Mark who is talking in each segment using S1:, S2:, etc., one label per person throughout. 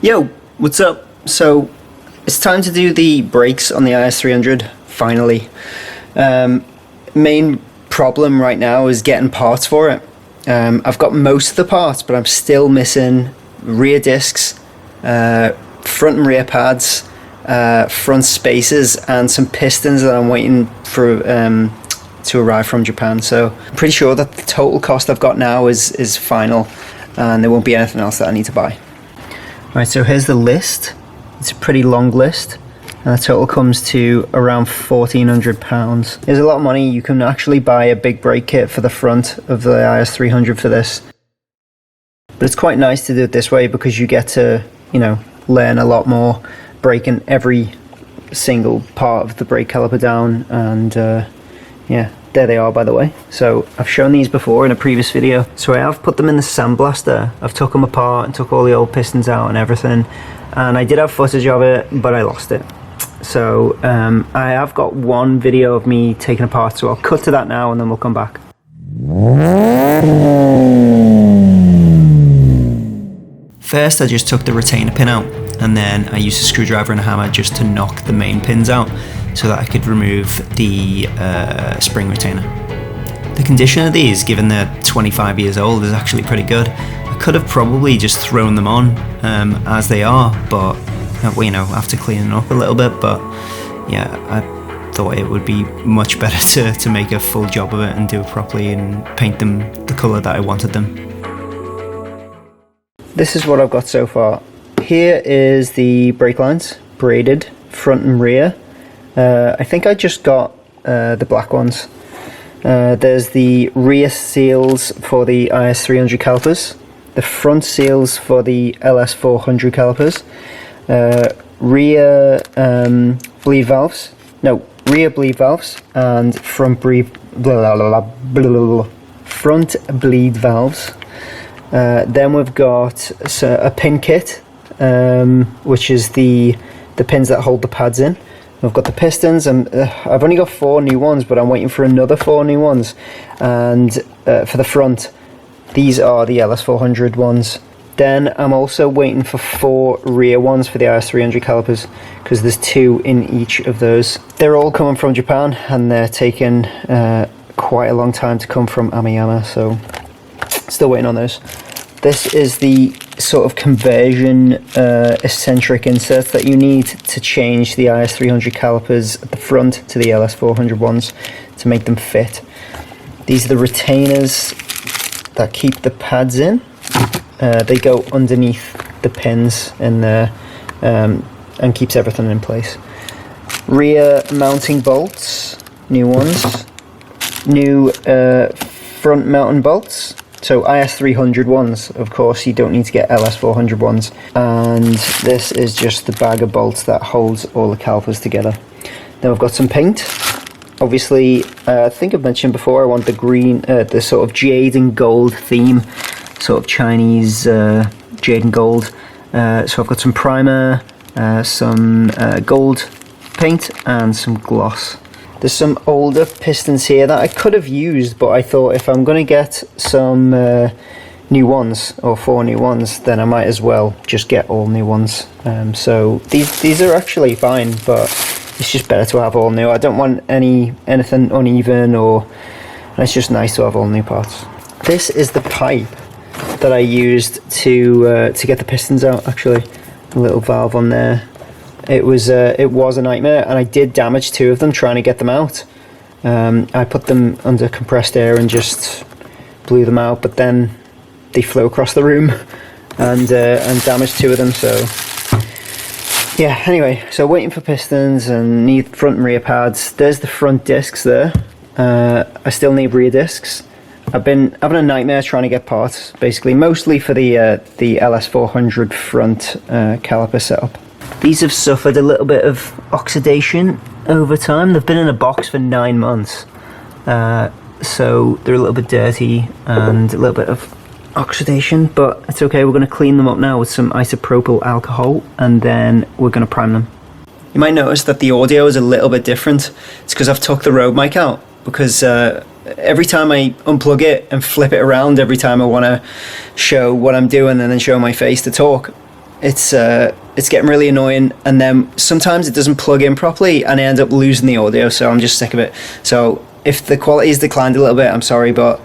S1: Yo, what's up? So it's time to do the brakes on the IS300 finally. Main problem right now is getting parts for it. I've got most of the parts, but I'm still missing rear discs, front and rear pads, front spacers, and some pistons that I'm waiting for to arrive from Japan. So I'm pretty sure that the total cost I've got now is final, and there won't be anything else that I need to buy. Right, so here's the list. It's a pretty long list, and the total comes to around £1,400. There's a lot of money. You can actually buy a big brake kit for the front of the IS300 for this. But it's quite nice to do it this way because you get to, you know, learn a lot more, breaking every single part of the brake caliper down, and yeah, there they are, by the way. So I've shown these before in a previous video. So I have put them in the sandblaster. I've took them apart and took all the old pistons out and everything. And I did have footage of it, but I lost it. So I have got one video of me taking apart, so I'll cut to that now and then we'll come back. First, I just took the retainer pin out, and then I used a screwdriver and a hammer just to knock the main pins out so that I could remove the spring retainer. The condition of these, given they're 25 years old, is actually pretty good. I could have probably just thrown them on as they are, but you know, after cleaning up a little bit. But yeah, I thought it would be much better to make a full job of it and do it properly and paint them the colour that I wanted them. This is what I've got so far. Here is the brake lines, braided, front and rear. I think I just got the black ones. There's the rear seals for the IS300 calipers, the front seals for the LS400 calipers, rear bleed valves, and front bleed valves. Then we've got a pin kit, which is the pins that hold the pads in. I've got the pistons, and I've only got 4 new ones, but I'm waiting for another 4 new ones. And for the front, these are the LS400 ones. Then I'm also waiting for 4 rear ones for the IS300 calipers, because there's 2 in each of those. They're all coming from Japan, and they're taking quite a long time to come from Amiyama, so still waiting on those. This is the sort of conversion eccentric inserts that you need to change the IS300 calipers at the front to the LS400 ones to make them fit. These are the retainers that keep the pads in. They go underneath the pins in there and keeps everything in place. Rear mounting bolts, new ones. New front mounting bolts. So IS300 ones, of course, you don't need to get LS400 ones. And this is just the bag of bolts that holds all the calipers together. Then we've got some paint. Obviously, I think I've mentioned before, I want the green, the sort of jade and gold theme, sort of Chinese jade and gold. So I've got some primer, some gold paint, and some gloss. There's some older pistons here that I could have used, but I thought if I'm going to get some new ones, or 4 new ones, then I might as well just get all new ones. So these are actually fine, but it's just better to have all new. I don't want anything uneven, and it's just nice to have all new parts. This is the pipe that I used to get the pistons out, actually. A little valve on there. It was a nightmare, and I did damage 2 of them trying to get them out. I put them under compressed air and just blew them out, but then they flew across the room and damaged 2 of them. So yeah, anyway, so waiting for pistons and need front and rear pads. There's the front discs there. I still need rear discs. I've been having a nightmare trying to get parts, basically, mostly for the LS400 front caliper setup. These have suffered a little bit of oxidation over time. They've been in a box for 9 months, so they're a little bit dirty and a little bit of oxidation, but it's okay. We're going to clean them up now with some isopropyl alcohol, and then we're going to prime them. You might notice that the audio is a little bit different. It's because I've took the Rode mic out, because every time I unplug it and flip it around, every time I want to show what I'm doing and then show my face to talk, it's getting really annoying, and then sometimes it doesn't plug in properly and I end up losing the audio, so I'm just sick of it. So if the quality has declined a little bit, I'm sorry, but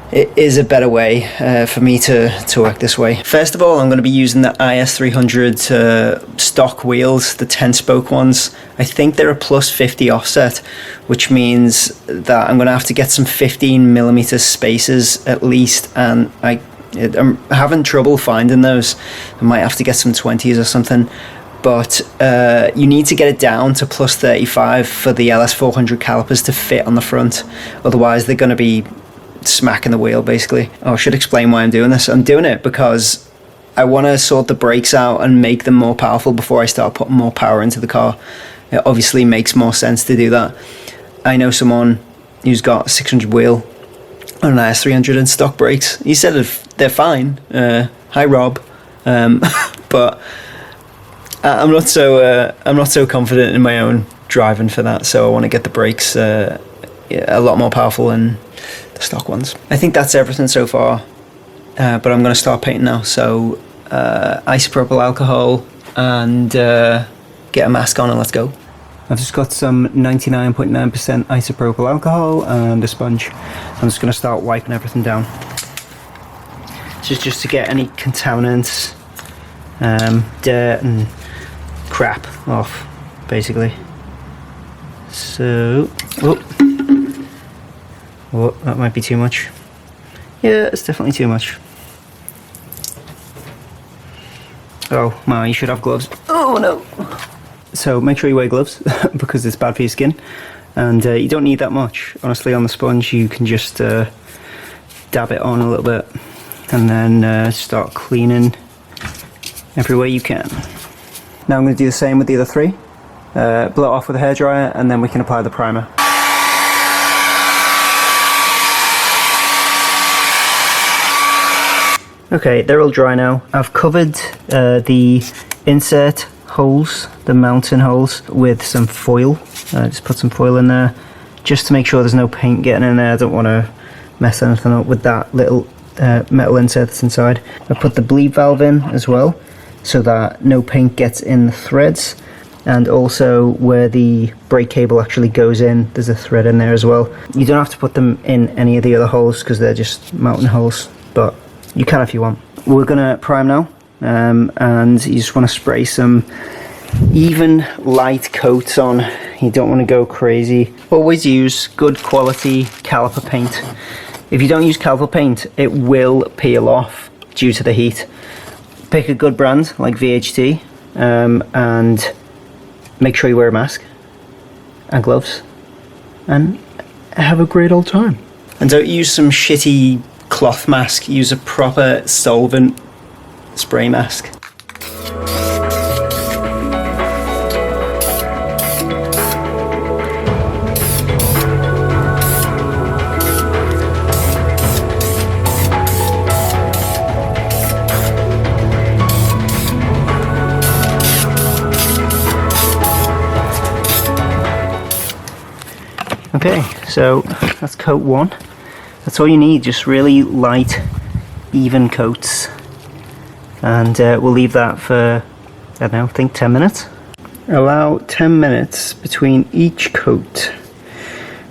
S1: it is a better way for me to work this way. First of all, I'm going to be using the IS300 stock wheels, the 10-spoke ones. I think they're a plus 50 offset, which means that I'm going to have to get some 15mm spacers at least, and I'm having trouble finding those. I might have to get some 20s or something, but you need to get it down to plus 35 for the LS400 calipers to fit on the front, otherwise they're going to be smacking the wheel basically. Oh, I should explain why I'm doing this. I'm doing it because I want to sort the brakes out and make them more powerful before I start putting more power into the car. It obviously makes more sense to do that. I know someone who's got a 600 wheel on an IS300 and stock brakes. He said they're fine. Hi Rob, but I'm not so confident in my own driving for that. So I want to get the brakes a lot more powerful than the stock ones. I think that's everything so far, but I'm going to start painting now. So isopropyl alcohol and get a mask on and let's go. I've just got some 99.9% isopropyl alcohol and a sponge. I'm just going to start wiping everything down. Just to get any contaminants, dirt and crap off, basically. So, oh, that might be too much. Yeah, it's definitely too much. Oh man, you should have gloves. Oh no! So make sure you wear gloves because it's bad for your skin, and you don't need that much. Honestly, on the sponge you can just dab it on a little bit and then start cleaning everywhere you can. Now I'm going to do the same with the other three. Blow it off with a hairdryer and then we can apply the primer. Okay, they're all dry now. I've covered the insert holes, the mounting holes, with some foil. Just put some foil in there just to make sure there's no paint getting in there. I don't want to mess anything up with that little metal insert that's inside. I put the bleed valve in as well so that no paint gets in the threads, and also where the brake cable actually goes in, there's a thread in there as well. You don't have to put them in any of the other holes because they're just mounting holes, but you can if you want. We're gonna prime now, and you just want to spray some even light coats on. You don't want to go crazy. Always use good quality caliper paint. If you don't use caliper paint, it will peel off due to the heat. Pick a good brand like VHT, and make sure you wear a mask and gloves and have a great old time. And don't use some shitty cloth mask, use a proper solvent spray mask. Okay, so that's coat one. That's all you need, just really light, even coats. And we'll leave that for, I don't know, I think 10 minutes. Allow 10 minutes between each coat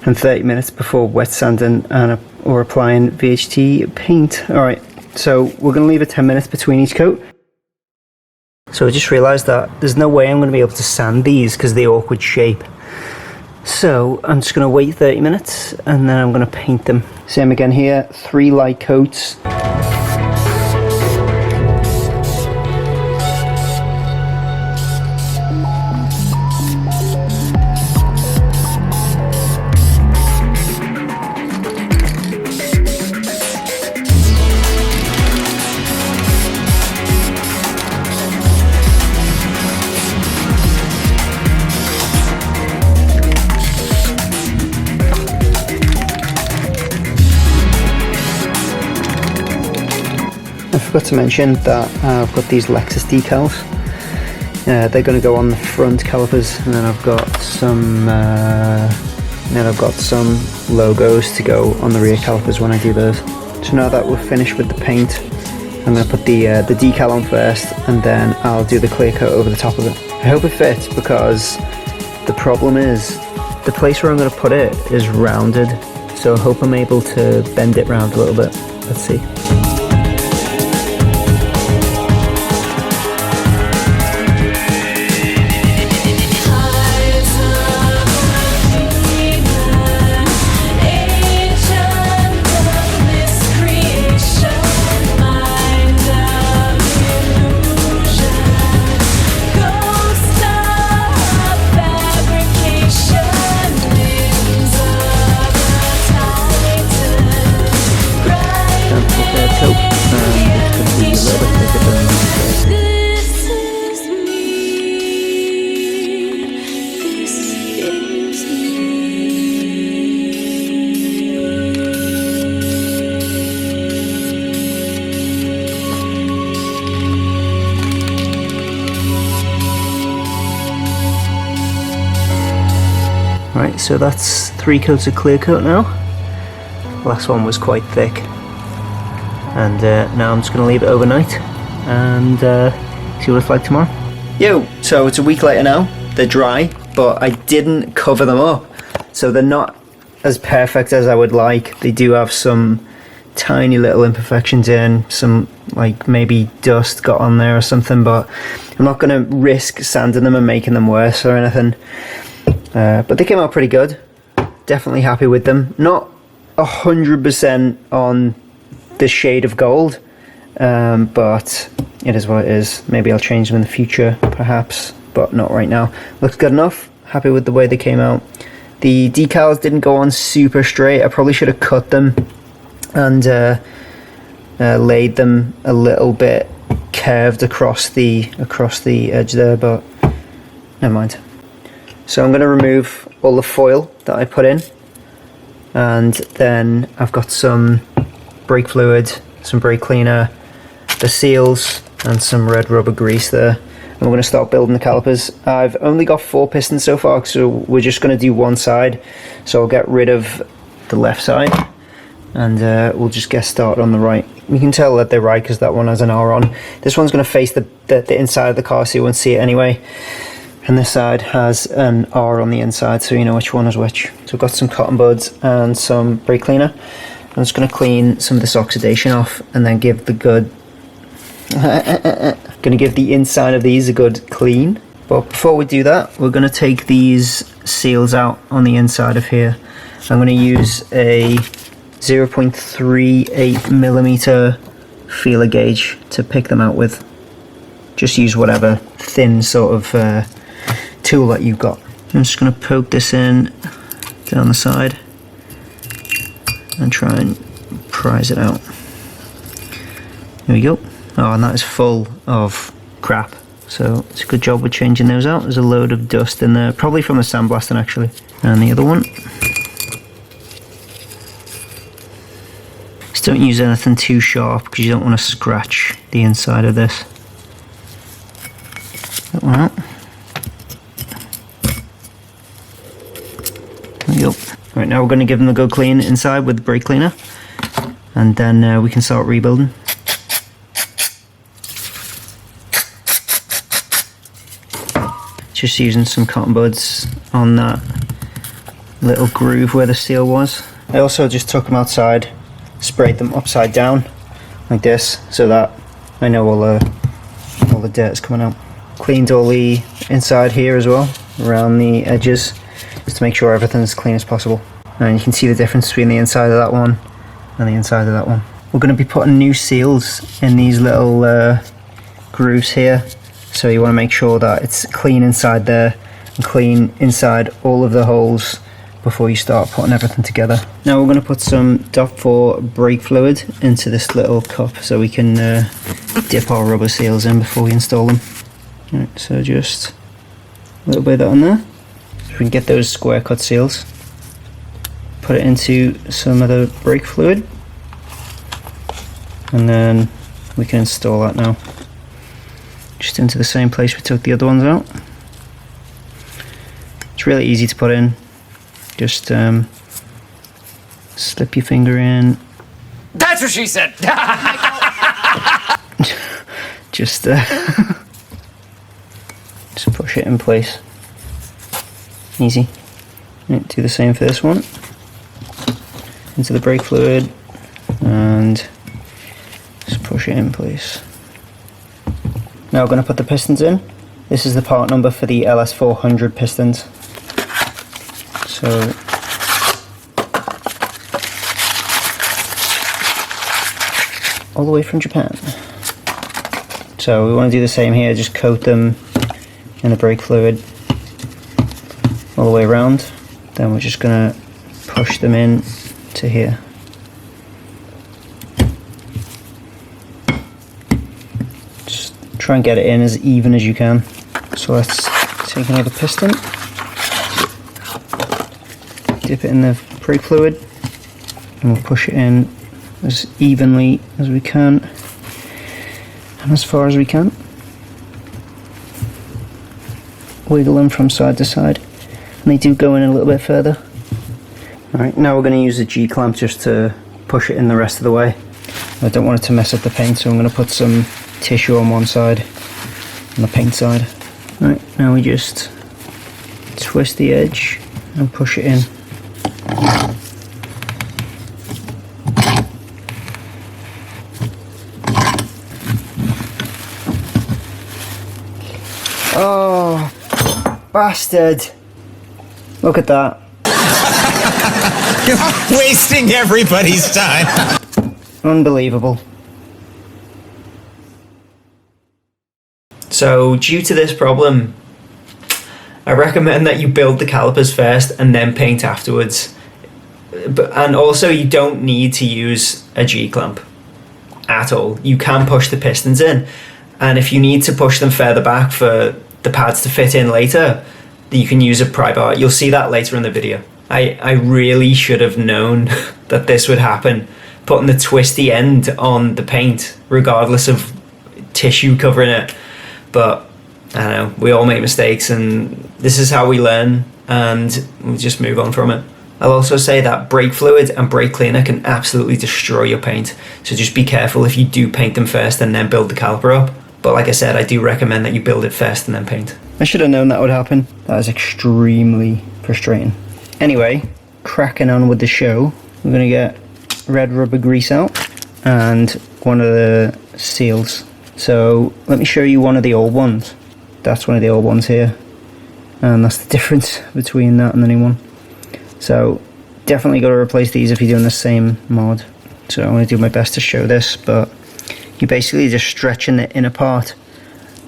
S1: and 30 minutes before wet sanding and or applying VHT paint. Alright, so we're going to leave it 10 minutes between each coat. So I just realised that there's no way I'm going to be able to sand these because of the awkward shape. So I'm just going to wait 30 minutes and then I'm going to paint them. Same again here, 3 light coats. I forgot to mention that I've got these Lexus decals. They're going to go on the front calipers, and then I've got some logos to go on the rear calipers when I do those. So now that we're finished with the paint, I'm going to put the decal on first, and then I'll do the clear coat over the top of it. I hope it fits, because the problem is the place where I'm going to put it is rounded, so I hope I'm able to bend it round a little bit. Let's see. Right, so that's 3 coats of clear coat now. The last one was quite thick, and now I'm just going to leave it overnight and see what it's like tomorrow. Yo, so it's a week later now. They're dry, but I didn't cover them up, so they're not as perfect as I would like. They do have some tiny little imperfections in, some like maybe dust got on there or something, but I'm not going to risk sanding them and making them worse or anything. But they came out pretty good. Definitely happy with them. Not 100% on the shade of gold, but it is what it is. Maybe I'll change them in the future, perhaps, but not right now. Looks good enough. Happy with the way they came out. The decals didn't go on super straight. I probably should have cut them and laid them a little bit curved across the edge there, but never mind. So I'm going to remove all the foil that I put in, and then I've got some brake fluid, some brake cleaner, the seals, and some red rubber grease there. And we're going to start building the calipers. I've only got 4 pistons so far, so we're just going to do one side. So I'll get rid of the left side, and we'll just get started on the right. You can tell that they're right because that one has an R on. This one's going to face the inside of the car, so you won't see it anyway. And this side has an R on the inside, so you know which one is which. So I've got some cotton buds and some brake cleaner. I'm just going to clean some of this oxidation off, and then give the good going to give the inside of these a good clean. But before we do that, we're going to take these seals out on the inside of here. I'm going to use a 0.38mm feeler gauge to pick them out with. Just use whatever thin sort of tool that you've got. I'm just going to poke this in down the side and try and prise it out. There we go. Oh, and that is full of crap, so it's a good job with changing those out. There's a load of dust in there, probably from the sandblasting actually. And the other one. Just don't use anything too sharp because you don't want to scratch the inside of this. That one out. There we go. Right, now we're going to give them a good clean inside with the brake cleaner, and then we can start rebuilding. Just using some cotton buds on that little groove where the seal was. I also just took them outside, sprayed them upside down like this, so that I know all the dirt is coming out. Cleaned all the inside here as well, around the edges, just to make sure everything's as clean as possible. And you can see the difference between the inside of that one and the inside of that one. We're going to be putting new seals in these little grooves here, so you want to make sure that it's clean inside there and clean inside all of the holes before you start putting everything together. Now we're going to put some DOT4 brake fluid into this little cup so we can dip our rubber seals in before we install them. Right, so just a little bit of that on there. So we can get those square cut seals. Put it into some of the brake fluid, and then we can install that now. Just into the same place we took the other ones out. It's really easy to put in. Just slip your finger in.
S2: That's what she said!
S1: just push it in place. Easy. Right, do the same for this one. Into the brake fluid and just push it in place. Now we're going to put the pistons in. This is the part number for the LS400 pistons. So all the way from Japan. So we want to do the same here, just coat them in the brake fluid all the way around. Then we're just going to push them in to here. Just try and get it in as even as you can. So let's take another piston, dip it in the brake fluid, and we'll push it in as evenly as we can and as far as we can. Wiggle them from side to side, and they do go in a little bit further. Alright, now we're going to use the G-clamp just to push it in the rest of the way. I don't want it to mess up the paint, so I'm going to put some tissue on one side, on the paint side. Right, now we just twist the edge and push it in. Oh, bastard! Look at that.
S2: You're wasting everybody's time.
S1: Unbelievable. So, due to this problem, I recommend that you build the calipers first and then paint afterwards. And also, you don't need to use a G-clamp at all. You can push the pistons in, and if you need to push them further back for the pads to fit in later, you can use a pry bar. You'll see that later in the video. I really should have known that this would happen, putting the twisty end on the paint regardless of tissue covering it. But I don't know, we all make mistakes, and this is how we learn, and we'll just move on from it. I'll also say that brake fluid and brake cleaner can absolutely destroy your paint, so just be careful if you do paint them first and then build the caliper up. But like I said, I do recommend that you build it first and then paint. I should have known that would happen. That is extremely frustrating. Anyway, cracking on with the show, we're going to get red rubber grease out and one of the seals. So let me show you one of the old ones. That's one of the old ones here, and that's the difference between that and the new one. So definitely got to replace these if you're doing the same mod. So I'm going to do my best to show this, but you're basically just stretching the inner part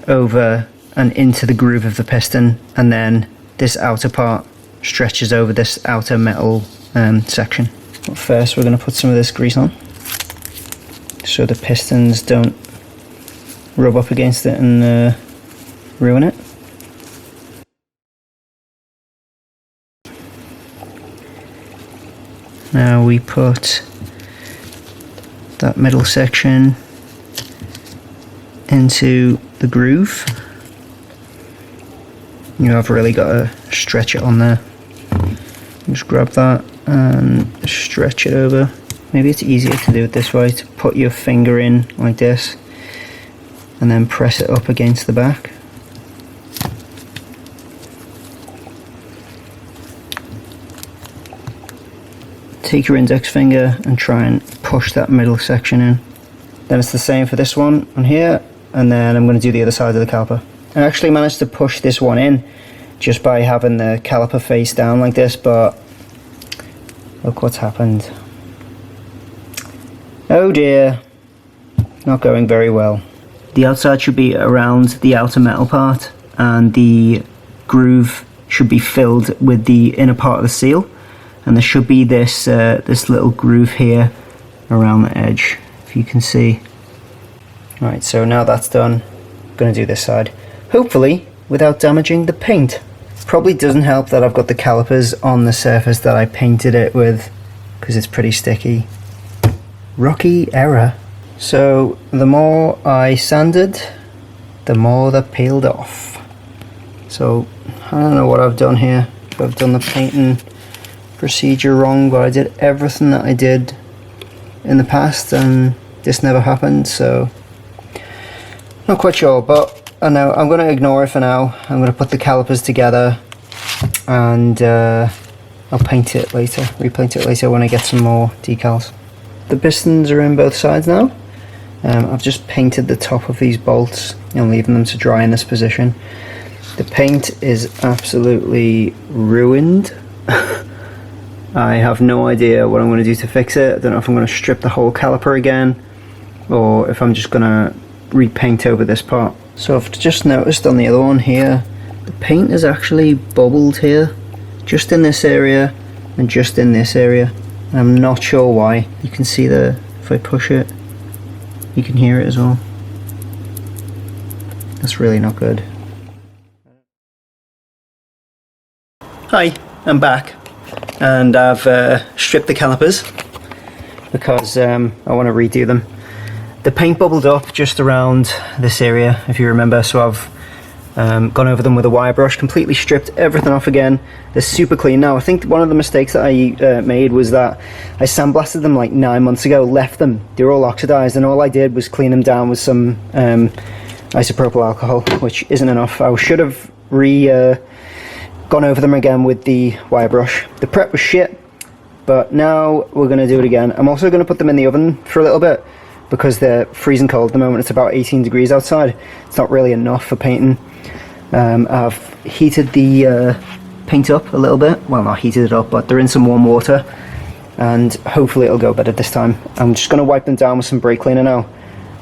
S1: over and into the groove of the piston, and then this outer part stretches over this outer metal section. But first we're going to put some of this grease on so the pistons don't rub up against it and ruin it. Now we put that middle section into the groove. You have really got to stretch it on there. Just grab that and stretch it over. Maybe it's easier to do it this way, to put your finger in like this and then press it up against the back. Take your index finger and try and push that middle section in. Then it's the same for this one on here, and then I'm going to do the other side of the caliper. I actually managed to push this one in just by having the caliper face down like this, but look what's happened. Oh dear, not going very well. The outside should be around the outer metal part, and the groove should be filled with the inner part of the seal, and there should be this this little groove here around the edge, if you can see. Right, so now that's done, I'm going to do this side, hopefully without damaging the paint. Probably doesn't help that I've got the calipers on the surface that I painted it with, because it's pretty sticky. Rookie error. So the more I sanded, the more that peeled off. So I don't know what I've done here, if I've done the painting procedure wrong, but I did everything that I did in the past and this never happened, so Not quite sure, but I know I'm going to ignore it for now. I'm going to put the calipers together and I'll paint it later, repaint it later when I get some more decals. The pistons are in both sides now. I've just painted the top of these bolts and leaving them to dry in this position. The paint is absolutely ruined. I have no idea what I'm going to do to fix it. I don't know if I'm going to strip the whole caliper again or if I'm just going to repaint over this part. So I've just noticed on the other one here, the paint is actually bubbled here, just in this area and just in this area. I'm not sure why. You can see if I push it, you can hear it as well. That's really not good. Hi, I'm back and I've stripped the calipers because I want to redo them. The paint bubbled up just around this area, if you remember, so I've gone over them with a wire brush, completely stripped everything off again. They're super clean now. I think one of the mistakes that I made was that I sandblasted them like 9 months ago, left them, they were all oxidized, and all I did was clean them down with some isopropyl alcohol, which isn't enough. I should have gone over them again with the wire brush. The prep was shit, but now we're going to do it again. I'm also going to put them in the oven for a little bit because they're freezing cold at the moment. It's about 18 degrees outside. It's not really enough for painting. I've heated the paint up a little bit. Well, not heated it up, but they're in some warm water and hopefully it'll go better this time. I'm just going to wipe them down with some brake cleaner now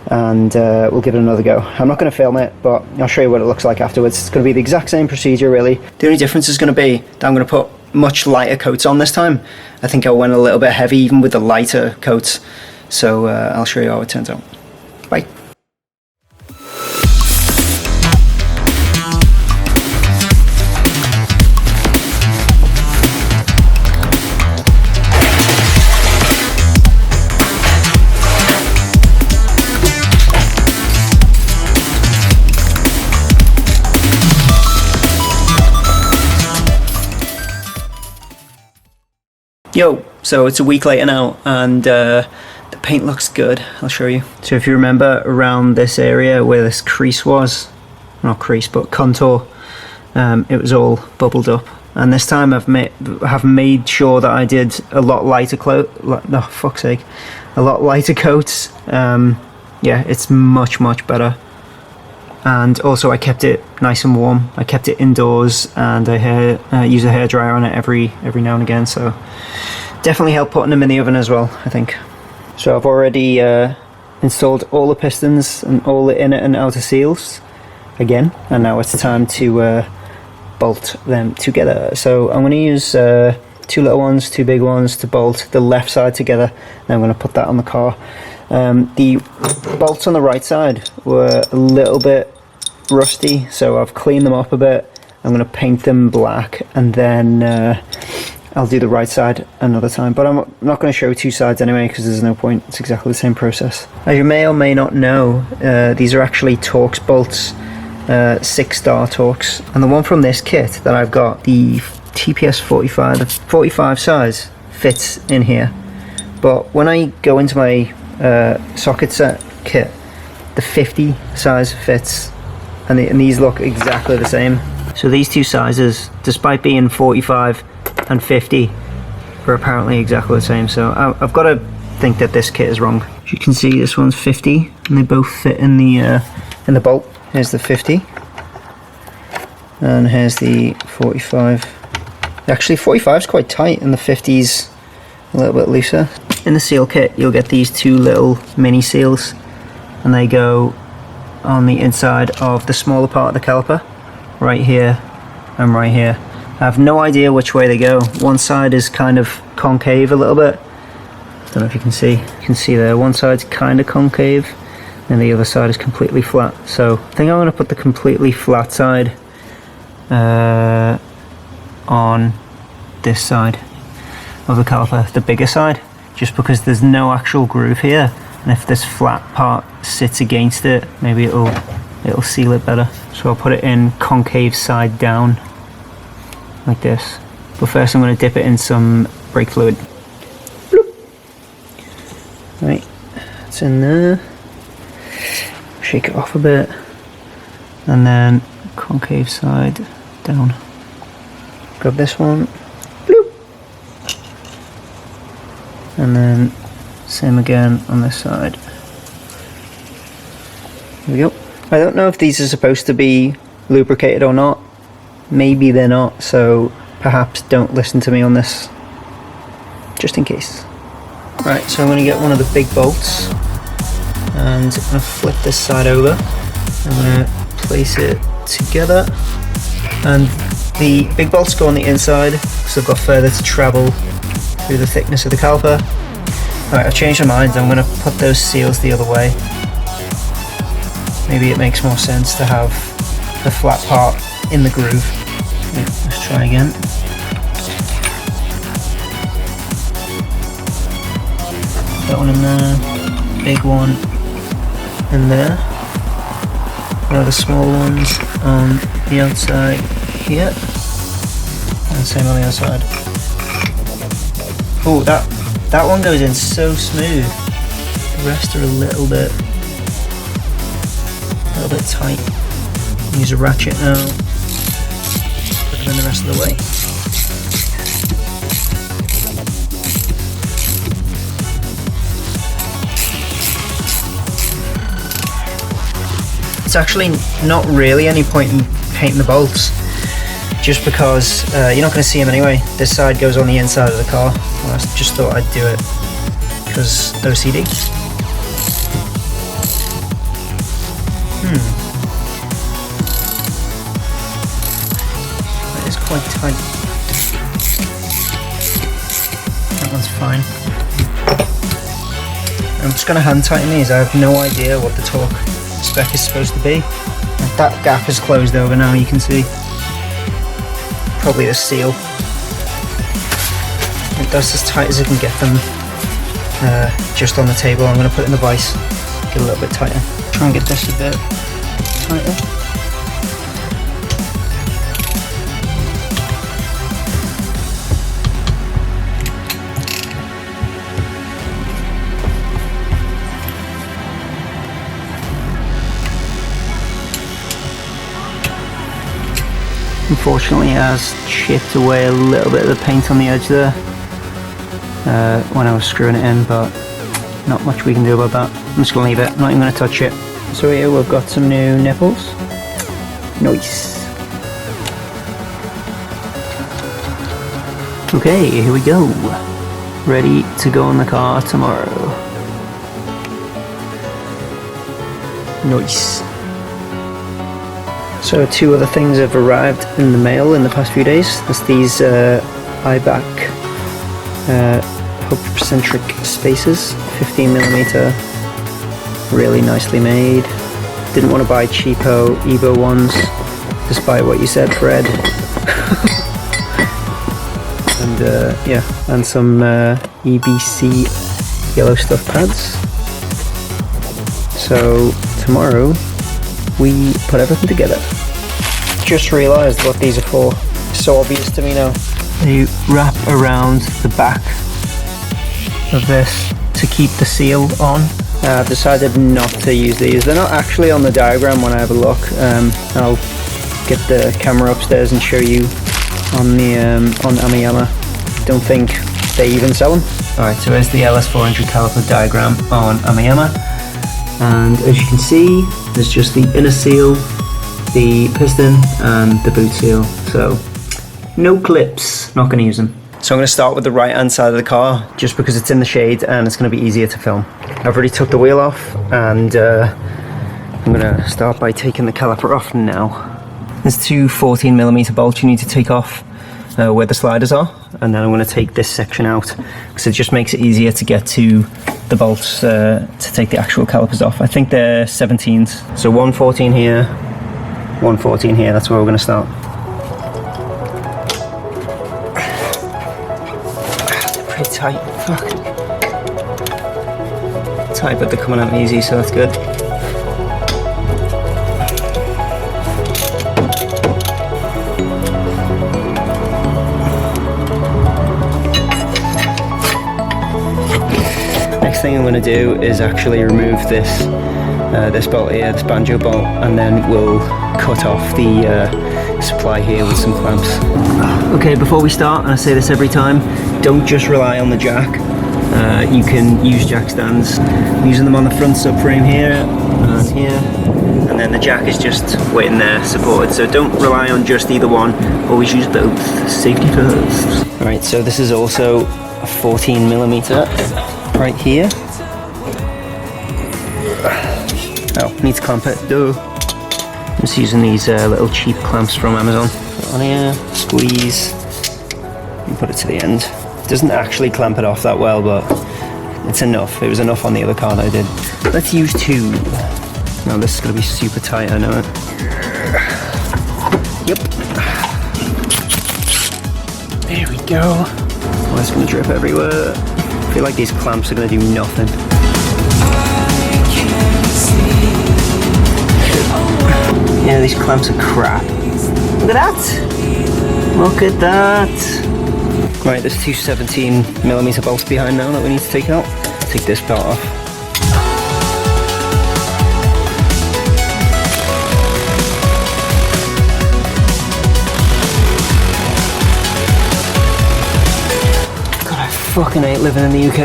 S1: and we'll give it another go. I'm not going to film it, but I'll show you what it looks like afterwards. It's going to be the exact same procedure really. The only difference is going to be that I'm going to put much lighter coats on this time. I think I went a little bit heavy even with the lighter coats. So I'll show you how it turns out. Bye. Yo, so it's a week later now and the paint looks good. I'll show you. So if you remember around this area where this crease was, not crease but contour, it was all bubbled up. And this time I've made sure that I did a lot lighter a lot lighter coats. Yeah, it's much better. And also I kept it nice and warm. I kept it indoors and I use a hairdryer on it every now and again, so definitely helped putting them in the oven as well, I think. So I've already installed all the pistons and all the inner and outer seals again, and now it's time to bolt them together. So I'm going to use 2 little ones, 2 big ones to bolt the left side together, and I'm going to put that on the car. The bolts on the right side were a little bit rusty, so I've cleaned them up a bit. I'm going to paint them black and then I'll do the right side another time, but I'm not going to show 2 sides anyway because there's no point. It's exactly the same process. As you may or may not know, these are actually Torx bolts, 6-star Torx, and the one from this kit that I've got, the TPS 45, the 45 size fits in here, but when I go into my socket set kit, the 50 size fits, and these look exactly the same. So these 2 sizes, despite being 45 and 50, are apparently exactly the same. So I've got to think that this kit is wrong. As you can see, this one's 50 and they both fit in the bolt. Here's the 50 and here's the 45. Actually 45 is quite tight and the 50's a little bit looser. In the seal kit you'll get these 2 little mini seals and they go on the inside of the smaller part of the caliper, right here and right here. I have no idea which way they go. One side is kind of concave a little bit. Don't know if you can see. You can see there, one side's kind of concave and the other side is completely flat. So I think I'm going to put the completely flat side on this side of the caliper, the bigger side, just because there's no actual groove here, and if this flat part sits against it, maybe it'll seal it better. So I'll put it in concave side down like this, but first I'm going to dip it in some brake fluid. Bloop. Right, it's in there. shake it off a bit, and then concave side down. Grab this one, bloop, and then same again on this side. There we go. I don't know if these are supposed to be lubricated or not. Maybe they're not, so perhaps don't listen to me on this, just in case. Right, so I'm going to get one of the big bolts and I'm going to flip this side over. I'm going to place it together, and the big bolts go on the inside because I've got further to travel through the thickness of the caliper. Alright, I've changed my mind. I'm going to put those seals the other way. Maybe it makes more sense to have the flat part in the groove. Yeah, let's try again. That one in there, big one in there. One of the small ones on the outside here, and same on the other side. Oh, that one goes in so smooth. The rest are a little bit tight. Use a ratchet now. Put them in the rest of the way. It's actually not really any point in painting the bolts, just because you're not going to see them anyway. This side goes on the inside of the car. Well, I just thought I'd do it because OCD. That is quite tight. That one's fine. I'm just going to hand tighten these. I have no idea what the torque spec is supposed to be. That gap is closed over now, you can see. Probably the seal. That's as tight as I can get them just on the table. I'm going to put it in the vise, get a little bit tighter. Try and get this a bit tighter. Unfortunately, it has chipped away a little bit of the paint on the edge there when I was screwing it in, but not much we can do about that. I'm just going to leave it, I'm not even going to touch it. So here we've got some new nipples. Nice. Okay, here we go. Ready to go in the car tomorrow. Nice. So two other things have arrived in the mail in the past few days. There's these Eibach Eccentric spacers, 15mm, really nicely made. Didn't want to buy cheapo Evo ones, despite what you said, Fred. And yeah, and some EBC yellow stuff pads. So tomorrow we put everything together. Just realised what these are for. It's so obvious to me now. They wrap around the back of this to keep the seal on. I've decided not to use these. They're not actually on the diagram when I have a look. I'll get the camera upstairs and show you on the on Amayama. Don't think they even sell them. Alright, so here's the LS400 caliper diagram on Amayama. And as you can see, there's just the inner seal, the piston and the boot seal, so no clips, not going to use them. So I'm going to start with the right hand side of the car just because it's in the shade and it's going to be easier to film. I've already took the wheel off and I'm going to start by taking the caliper off now. There's two 14mm bolts you need to take off where the sliders are, and then I'm going to take this section out because it just makes it easier to get to the bolts to take the actual calipers off. I think they're 17s. So 114 here, 114 here, that's where we're going to start. They're pretty tight, fuck. Tight, but they're coming out easy, so that's good. Next thing I'm going to do is actually remove this this bolt here, this banjo bolt, and then we'll cut off the supply here with some clamps. Okay, before we start, and I say this every time, don't just rely on the jack. You can use jack stands. I'm using them on the front subframe here and here, and then the jack is just waiting there supported. So don't rely on just either one, always use both. Safety first. Alright, so this is also a 14mm right here. Oh, need to clamp it, duh. I'm just using these little cheap clamps from Amazon. Put it on here, squeeze, and put it to the end. It doesn't actually clamp it off that well, but it's enough. It was enough on the other card I did. Let's use 2. Now this is going to be super tight, I know it. Yep. There we go. Oh, it's going to drip everywhere. I feel like these clamps are going to do nothing. Yeah, these clamps are crap. Look at that! Look at that! Right, there's 2 17mm bolts behind now that we need to take out. Take this belt off. God, I fucking hate living in the UK.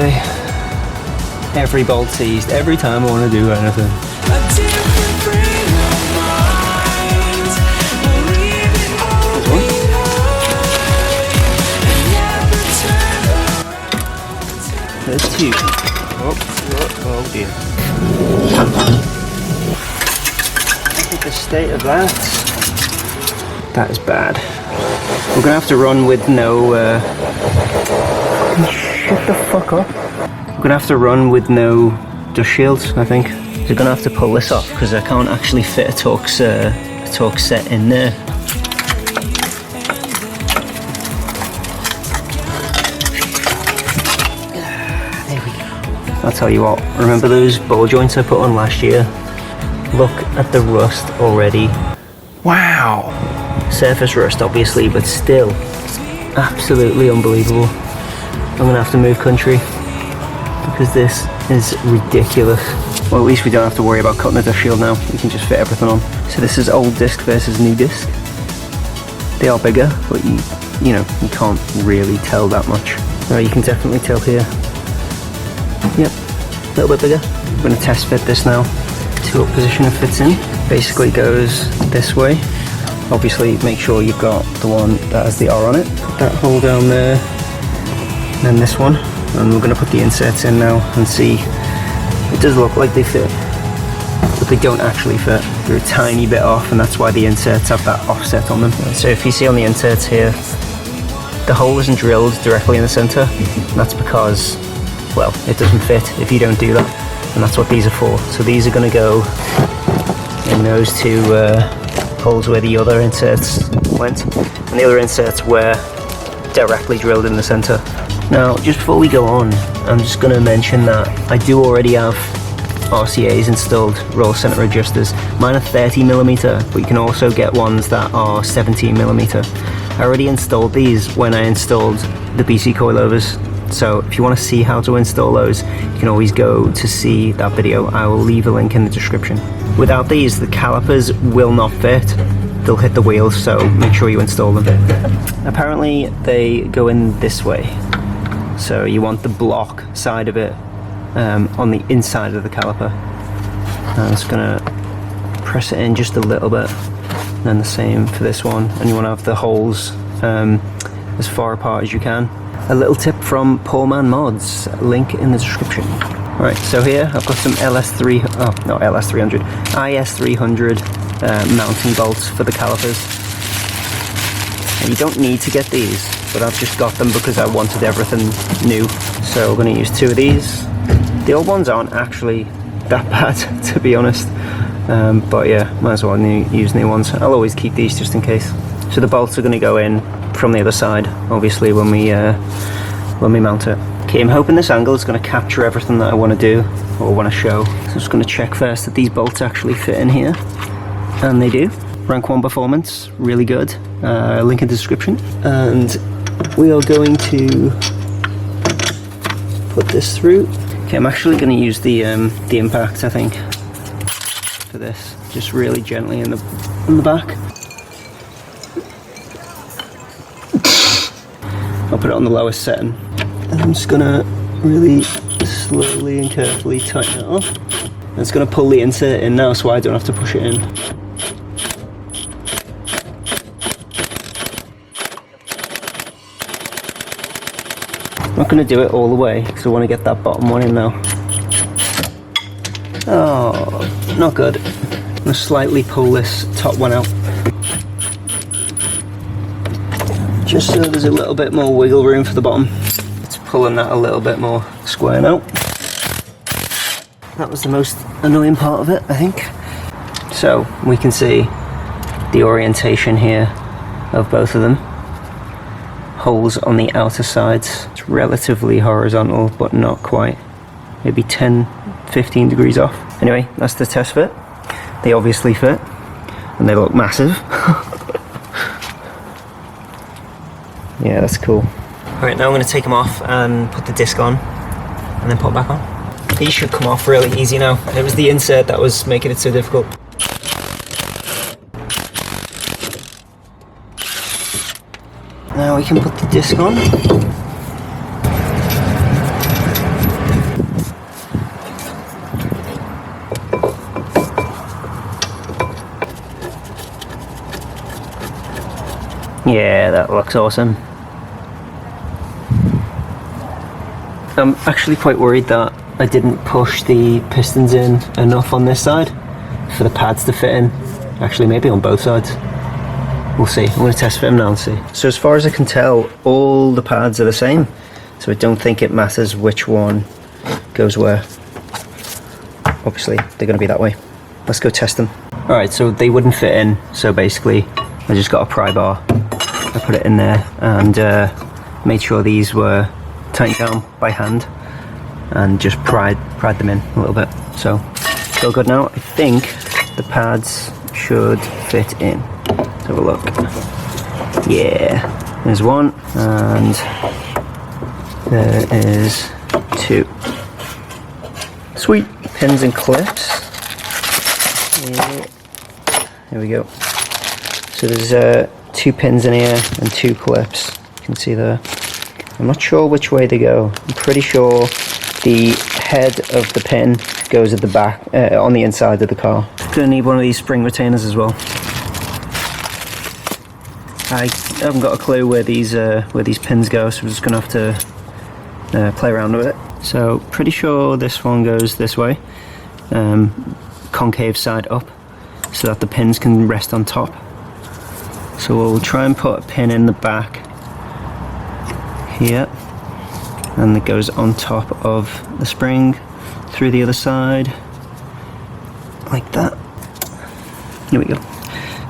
S1: Every bolt's seized every time I want to do anything. There's 2. Oh dear. Look at the state of that. That is bad. We're gonna have to run with no. Shut the fuck up. We're gonna have to run with no dust shields, I think. We're gonna have to pull this off because I can't actually fit a torque set in there. I'll tell you what, remember those ball joints I put on last year? Look at the rust already. Wow! Surface rust obviously, but still, absolutely unbelievable. I'm gonna have to move country because this is ridiculous. Well, at least we don't have to worry about cutting the dust shield now. We can just fit everything on. So this is old disc versus new disc. They are bigger, but you know, you can't really tell that much. You can definitely tell here. Yep, a little bit bigger. I'm going to test fit this now to what position it fits in. Basically goes this way. Obviously make sure you've got the one that has the R on it. Put that hole down there, and then this one. And we're going to put the inserts in now and see. It does look like they fit, but they don't actually fit. They're a tiny bit off, and that's why the inserts have that offset on them. So if you see on the inserts here, the hole isn't drilled directly in the center. That's because, well, it doesn't fit if you don't do that, and that's what these are for. So these are going to go in those 2 holes where the other inserts went, and the other inserts were directly drilled in the center. Now, just before we go on, I'm just going to mention that I do already have RCAs installed, roll center adjusters. Mine are 30mm, but you can also get ones that are 17mm. I already installed these when I installed the BC coilovers. So if you want to see how to install those, you can always go to see that video. I will leave a link in the description. Without these, the calipers will not fit. They'll hit the wheels, so make sure you install them. Apparently they go in this way. So you want the block side of it on the inside of the caliper. I'm just going to press it in just a little bit. And then the same for this one. And you want to have the holes as far apart as you can. A little tip from Poor Man Mods, link in the description. Right, so here I've got some IS300 mounting bolts for the calipers. And you don't need to get these, but I've just got them because I wanted everything new. So we're going to use 2 of these. The old ones aren't actually that bad, to be honest. But yeah, might as well use new ones. I'll always keep these just in case. So the bolts are going to go in from the other side, obviously, when we mount it. Okay, I'm hoping this angle is going to capture everything that I want to do or want to show. So I'm just going to check first that these bolts actually fit in here, and they do. Rank 1 performance, really good. Link in the description. And we are going to put this through. Okay, I'm actually going to use the impact, I think. for this, just really gently in the back. I'll put it on the lowest setting, and I'm just gonna really slowly and carefully tighten it off. And it's gonna pull the insert in now, so I don't have to push it in. I'm not gonna do it all the way because I want to get that bottom one in now. Oh, not good. I'm gonna slightly pull this top one out, just so there's a little bit more wiggle room for the bottom. It's pulling that a little bit more square now. That was the most annoying part of it, I think. So we can see the orientation here of both of them. Holes on the outer sides. It's relatively horizontal, but not quite. Maybe 10-15 degrees off. Anyway, that's the test fit. They obviously fit, and they look massive. Yeah, that's cool. Alright, now I'm going to take them off and put the disc on, and then put it back on. These should come off really easy now. It was the insert that was making it so difficult. Now we can put the disc on. Yeah, that looks awesome. I'm actually quite worried that I didn't push the pistons in enough on this side for the pads to fit in. Actually, maybe on both sides. We'll see. I'm going to test fit them now and see. So as far as I can tell, all the pads are the same. So I don't think it matters which one goes where. Obviously, they're going to be that way. Let's go test them. Alright, so they wouldn't fit in. So basically, I just got a pry bar. I put it in there and made sure these were tightened down by hand and just pried them in a little bit. So it's all good now. I think the pads should fit in. Let's have a look. Yeah, there's one and there is two. Sweet. Pins and clips. Yeah. There we go. So there's two pins in here and two clips. You can see there. I'm not sure which way they go. I'm pretty sure the head of the pin goes at the back, on the inside of the car. Gonna need one of these spring retainers as well. I haven't got a clue where these pins go, so I'm just gonna have to play around with it. So pretty sure this one goes this way, concave side up, so that the pins can rest on top. So we'll try and put a pin in the back here, and it goes on top of the spring through the other side, like that. Here we go.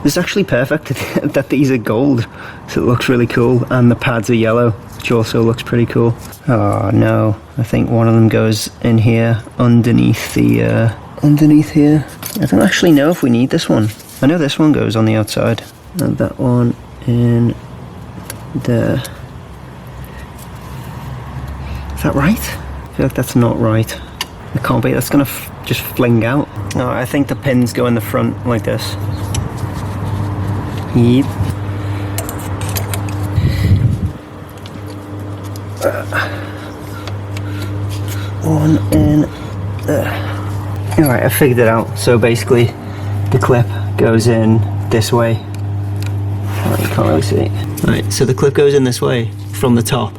S1: This is actually perfect that these are gold, so it looks really cool, and the pads are yellow, which also looks pretty cool. Oh no, I think one of them goes in here underneath the underneath here. I don't actually know if we need this one. I know this one goes on the outside, and that one in there. Is that right? I feel like that's not right. It can't be. That's gonna just fling out. No, I think the pins go in the front like this. Yep. One in there. Alright, I figured it out. So basically, the clip goes in this way. Oh, you can't really see. Alright, so the clip goes in this way from the top.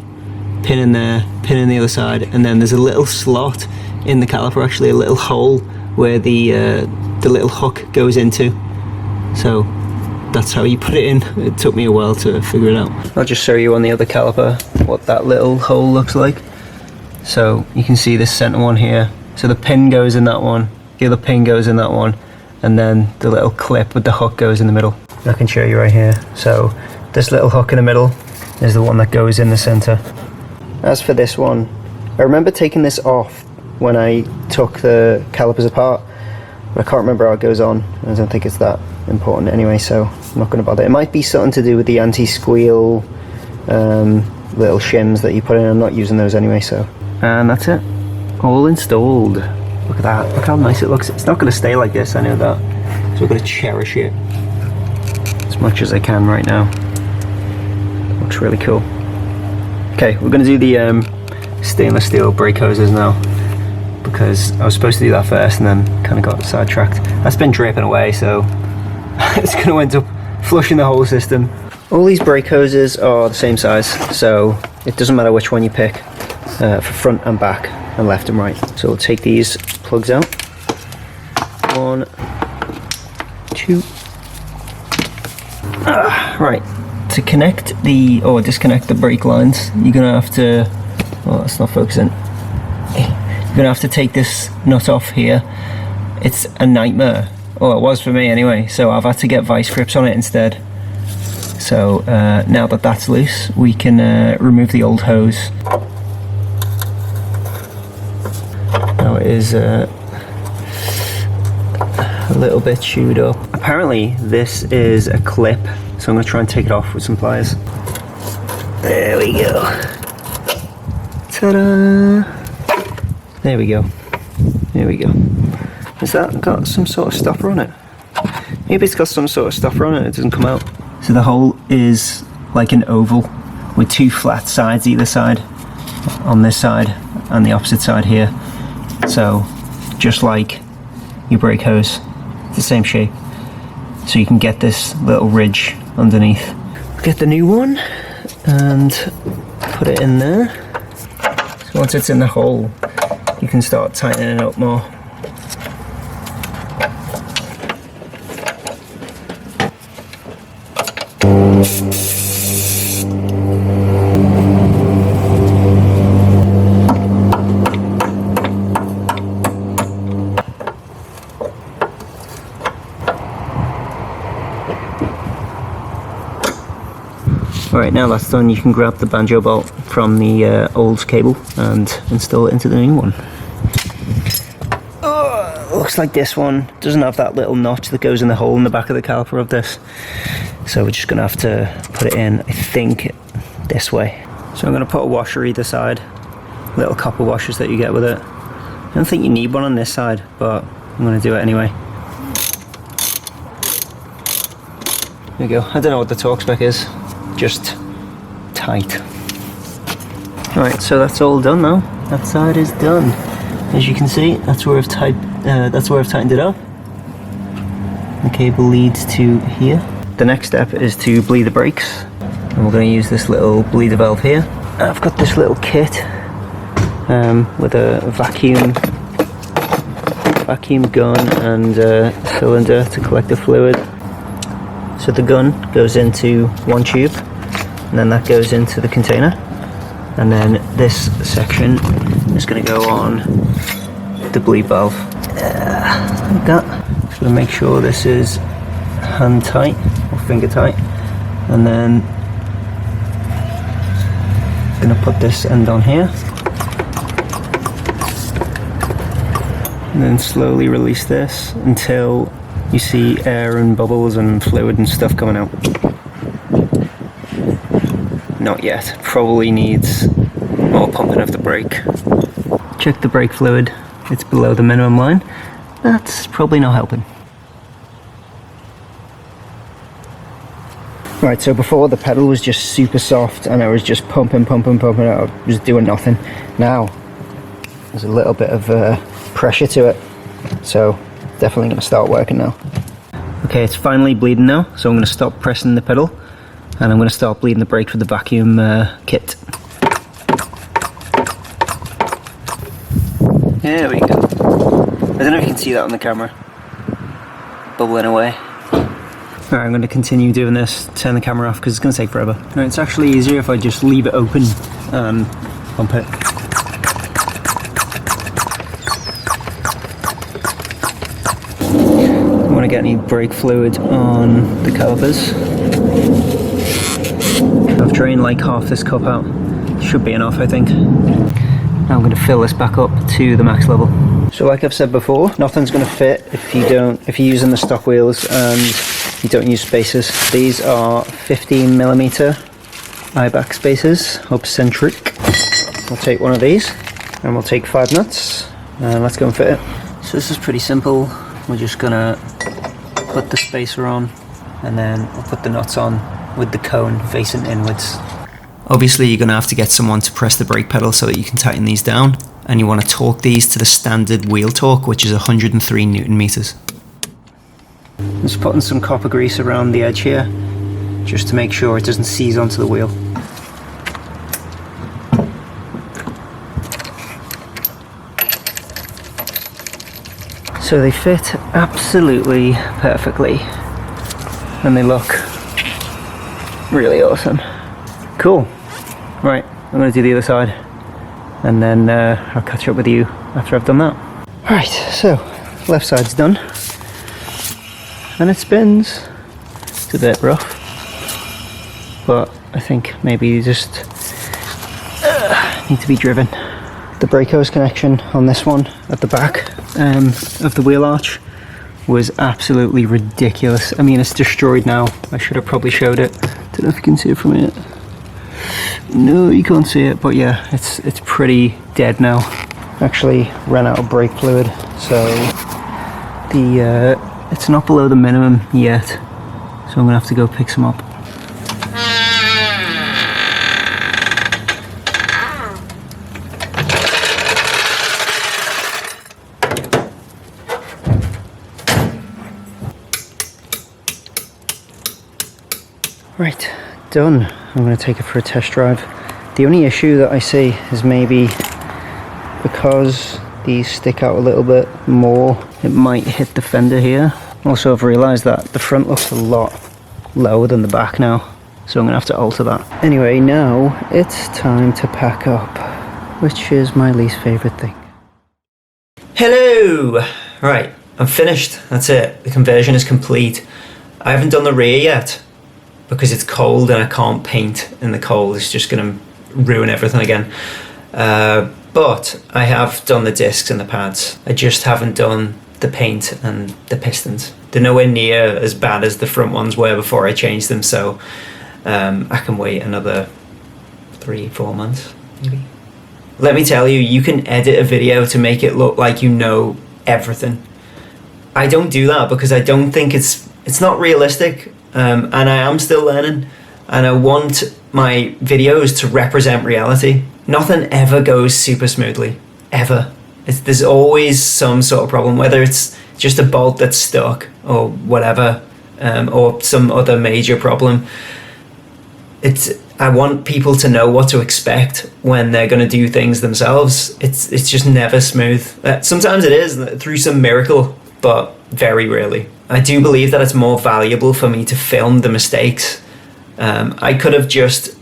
S1: Pin in there, pin in the other side, and then there's a little slot in the caliper, actually a little hole where the little hook goes into. So that's how you put it in. It took me a while to figure it out. I'll just show you on the other caliper what that little hole looks like. So you can see this center one here. So the pin goes in that one, the other pin goes in that one, and then the little clip with the hook goes in the middle. I can show you right here. So this little hook in the middle is the one that goes in the center. As for this one, I remember taking this off when I took the calipers apart, but I can't remember how it goes on. I don't think it's that important anyway, so I'm not going to bother. It might be something to do with the anti-squeal little shims that you put in. I'm not using those anyway, so. And that's it. All installed. Look at that, look how nice it looks. It's not going to stay like this, I know that. So I've got to cherish it as much as I can right now. Looks really cool. Okay, we're going to do the stainless steel brake hoses now, because I was supposed to do that first and then kind of got sidetracked. That's been draping away, so it's going to end up flushing the whole system. All these brake hoses are the same size, so it doesn't matter which one you pick for front and back and left and right. So we'll take these plugs out. 1, 2. Right, to connect the, or disconnect the brake lines, you're gonna have to, oh, it's not focusing. You're gonna have to take this nut off here. It's a nightmare. Well, it was for me anyway, so I've had to get vice grips on it instead. So now that that's loose, we can remove the old hose. Now it is a little bit chewed up. Apparently this is a clip, so I'm going to try and take it off with some pliers. There we go. Ta-da! There we go. There we go. Has that got some sort of stopper on it? Maybe it's got some sort of stopper on it, it doesn't come out. So the hole is like an oval with 2 flat sides either side, on this side and the opposite side here. So just like your brake hose, it's the same shape. So you can get this little ridge underneath. Get the new one and put it in there. So once it's in the hole, you can start tightening it up more. Alright, now that's done, you can grab the banjo bolt from the old cable and install it into the new one. Oh, looks like this one doesn't have that little notch that goes in the hole in the back of the caliper of this. So we're just going to have to put it in, I think, this way. So I'm going to put a washer either side, little copper washers that you get with it. I don't think you need one on this side, but I'm going to do it anyway. There we go. I don't know what the torque spec is. Just tight. Alright, so that's all done now. That side is done. As you can see, that's where I've tightened it up. The cable leads to here. The next step is to bleed the brakes, and we're going to use this little bleeder valve here. I've got this little kit with a vacuum gun and a cylinder to collect the fluid. So the gun goes into one tube, and then that goes into the container, and then this section is going to go on the bleed valve. Like that. Just going to make sure this is hand tight or finger tight, and then I'm going to put this end on here, and then slowly release this until you see air and bubbles and fluid and stuff coming out. Not yet. Probably needs more pumping of the brake. Check the brake fluid. It's below the minimum line. That's probably not helping. Right, so before the pedal was just super soft and I was just pumping out. I was doing nothing. Now there's a little bit of pressure to it. So definitely going to start working now. Okay, it's finally bleeding now, so I'm going to stop pressing the pedal and I'm going to start bleeding the brakes with the vacuum kit. There we go. I don't know if you can see that on the camera. Bubbling away. Alright, I'm going to continue doing this, turn the camera off because it's going to take forever. Right, it's actually easier if I just leave it open and pump it. Don't want to get any brake fluid on the calipers. I've drained like half this cup out. Should be enough, I think. Now I'm going to fill this back up to the max level. So like I've said before, nothing's going to fit if you're using the stock wheels and you don't use spacers. These are 15mm Eibach spacers, Eccentric. We'll take one of these and we'll take 5 nuts and let's go and fit it. So this is pretty simple. We're just gonna put the spacer on and then we'll put the nuts on with the cone facing inwards. Obviously you're gonna have to get someone to press the brake pedal so that you can tighten these down, and you want to torque these to the standard wheel torque, which is 103 Newton meters. Just putting some copper grease around the edge here just to make sure it doesn't seize onto the wheel. So they fit absolutely perfectly and they look really awesome. Cool. Right, I'm going to do the other side and then I'll catch up with you after I've done that. Right, so left side's done and it spins. It's a bit rough, but I think maybe you just need to be driven. The brake hose connection on this one at the back of the wheel arch was absolutely ridiculous. I mean, it's destroyed now. I should have probably showed it. Don't know if you can see it from here. No, you can't see it, but yeah, it's pretty dead now. Actually ran out of brake fluid, so it's not below the minimum yet, so I'm gonna have to go pick some up. Right, done. I'm going to take it for a test drive. The only issue that I see is maybe because these stick out a little bit more, it might hit the fender here. Also, I've realised that the front looks a lot lower than the back now, so I'm going to have to alter that. Anyway, now it's time to pack up, which is my least favourite thing. Hello! Right, I'm finished. That's it. The conversion is complete. I haven't done the rear yet, because it's cold and I can't paint in the cold. It's just going to ruin everything again. But I have done the discs and the pads. I just haven't done the paint and the pistons. They're nowhere near as bad as the front ones were before I changed them, so I can wait another 3-4 months maybe. Let me tell you, you can edit a video to make it look like you know everything. I don't do that because I don't think it's not realistic. And I am still learning, and I want my videos to represent reality. Nothing ever goes super smoothly, ever. There's always some sort of problem, whether it's just a bolt that's stuck or whatever, or some other major problem. I want people to know what to expect when they're going to do things themselves. It's just never smooth. Sometimes it is through some miracle, but very rarely. I do believe that it's more valuable for me to film the mistakes. I could have just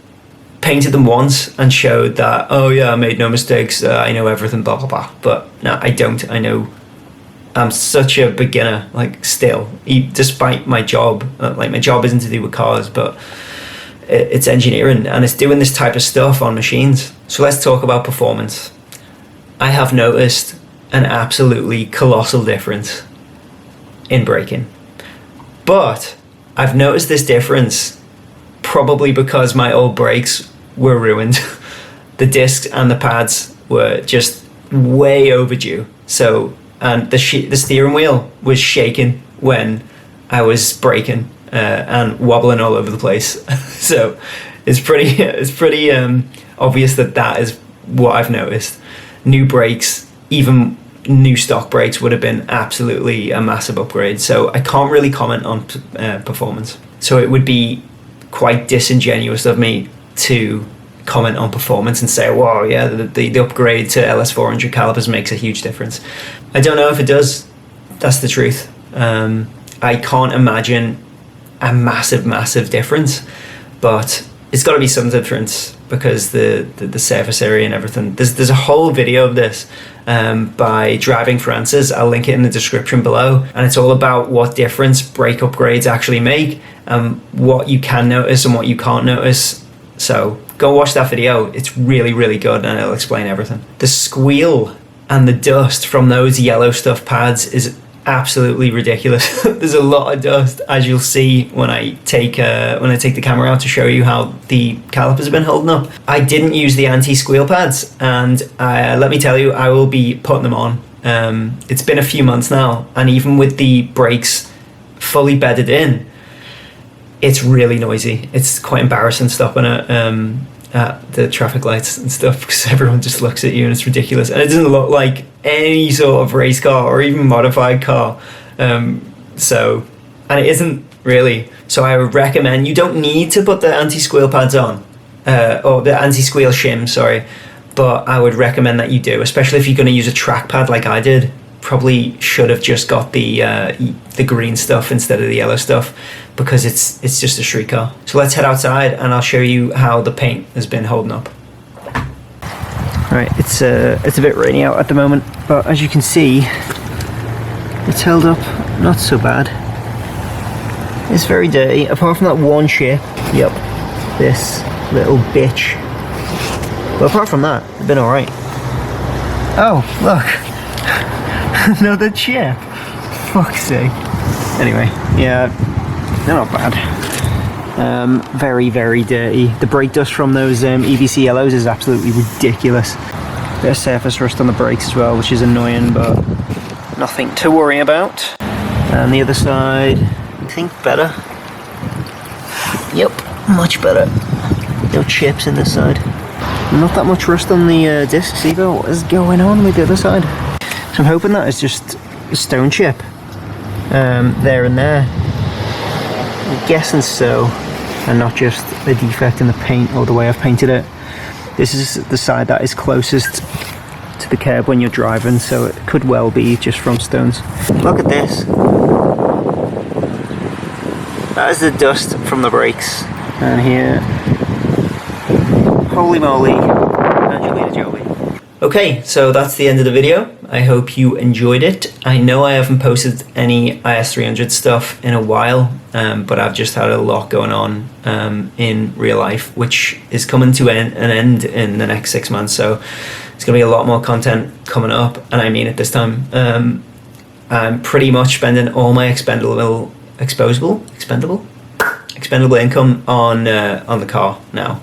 S1: painted them once and showed that, oh yeah, I made no mistakes, I know everything, blah blah blah. But no, I don't. I know I'm such a beginner, like still, despite my job. Like my job isn't to do with cars, but it's engineering and it's doing this type of stuff on machines. So let's talk about performance. I have noticed an absolutely colossal difference in braking, but I've noticed this difference probably because my old brakes were ruined. The discs and the pads were just way overdue, so and the steering wheel was shaking when I was braking and wobbling all over the place. So it's pretty obvious that is what I've noticed. New brakes, even new stock brakes, would have been absolutely a massive upgrade, so I can't really comment on performance. So it would be quite disingenuous of me to comment on performance and say, wow, yeah, the upgrade to LS400 calipers makes a huge difference. I don't know if it does. That's the truth. I can't imagine a massive difference, but it's got to be some difference because the surface area and everything. There's a whole video of this by Driving Francis. I'll link it in the description below, and it's all about what difference brake upgrades actually make, what you can notice and what you can't notice. So go watch that video. It's really good, and it'll explain everything. The squeal and the dust from those yellow stuff pads is absolutely ridiculous. There's a lot of dust, as you'll see when I take the camera out to show you how the calipers have been holding up. I didn't use the anti-squeal pads, and let me tell you, I will be putting them on It's been a few months now, and even with the brakes fully bedded in, it's really noisy. It's quite embarrassing stopping at the traffic lights and stuff, because everyone just looks at you and it's ridiculous, and it doesn't look like any sort of race car or even modified car. And it isn't really. So I would recommend, you don't need to put the anti-squeal pads on, or the anti-squeal shim, sorry, but I would recommend that you do, especially if you're going to use a track pad like I did. Probably should have just got the green stuff instead of the yellow stuff, because it's just a street car. So let's head outside and I'll show you how the paint has been holding up. Right, it's a bit rainy out at the moment, but as you can see, it's held up not so bad. It's very dirty, apart from that one chip. Yep, this little bitch. But apart from that, it's been alright. Oh, look. Another chip. Fuck's sake. Anyway, yeah, they're not bad. Very, very dirty. The brake dust from those EBC yellows is absolutely ridiculous. Bit of surface rust on the brakes as well, which is annoying, but nothing to worry about. And the other side, I think better. Yep, much better. No chips in this side. Not that much rust on the discs either. What is going on with the other side? So I'm hoping that is just a stone chip there and there. I'm guessing so, and not just a defect in the paint or the way I've painted it. This is the side that is closest to the curb when you're driving, so it could well be just from stones. Look at this. That is the dust from the brakes. And here, holy moly, Angelina Jolie. Okay, so that's the end of the video. I hope you enjoyed it. I know I haven't posted any IS300 stuff in a while, but I've just had a lot going on in real life, which is coming to an end in the next 6 months. So it's going to be a lot more content coming up, and I mean it this time. I'm pretty much spending all my expendable income on the car now.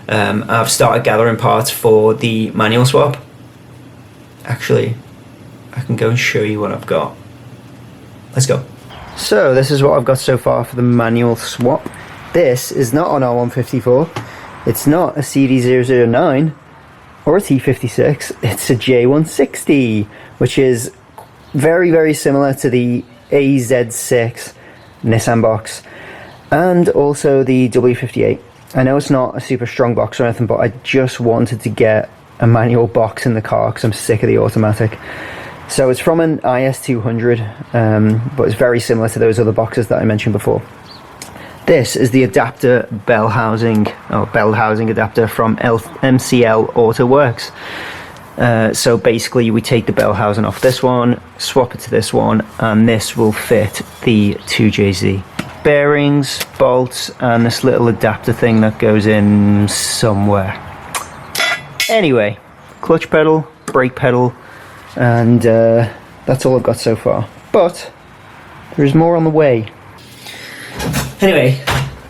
S1: I've started gathering parts for the manual swap. Actually, I can go and show you what I've got. Let's go. So this is what I've got so far for the manual swap. This is not an R154. It's not a CD009 or a T56. It's a J160, which is very, very similar to the AZ6 Nissan box and also the W58. I know it's not a super strong box or anything, but I just wanted to get a manual box in the car because I'm sick of the automatic. So it's from an IS200, but it's very similar to those other boxes that I mentioned before. This is the adapter bell housing adapter from MCL Auto Works. So basically we take the bell housing off this one, swap it to this one, and this will fit the 2JZ. Bearings, bolts, and this little adapter thing that goes in somewhere. Anyway, clutch pedal, brake pedal, and that's all I've got so far. But there is more on the way. Anyway,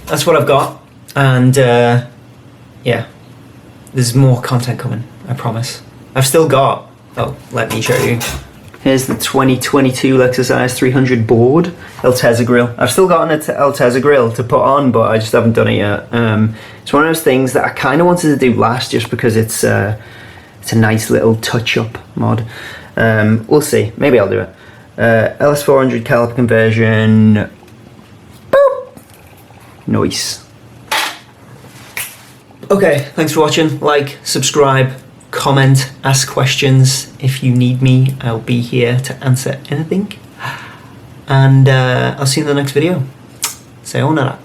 S1: that's what I've got, and yeah, there's more content coming, I promise. I've still got, oh, let me show you. Here's the 2022 Lexus IS300 board, Altezza grill. I've still got an Altezza grill to put on, but I just haven't done it yet. It's one of those things that I kind of wanted to do last, just because it's a nice little touch-up mod. We'll see. Maybe I'll do it. LS400 caliper conversion. Boop. Nice. Okay, thanks for watching. Like, subscribe, comment, ask questions. If you need me, I'll be here to answer anything. And I'll see you in the next video. Sayonara.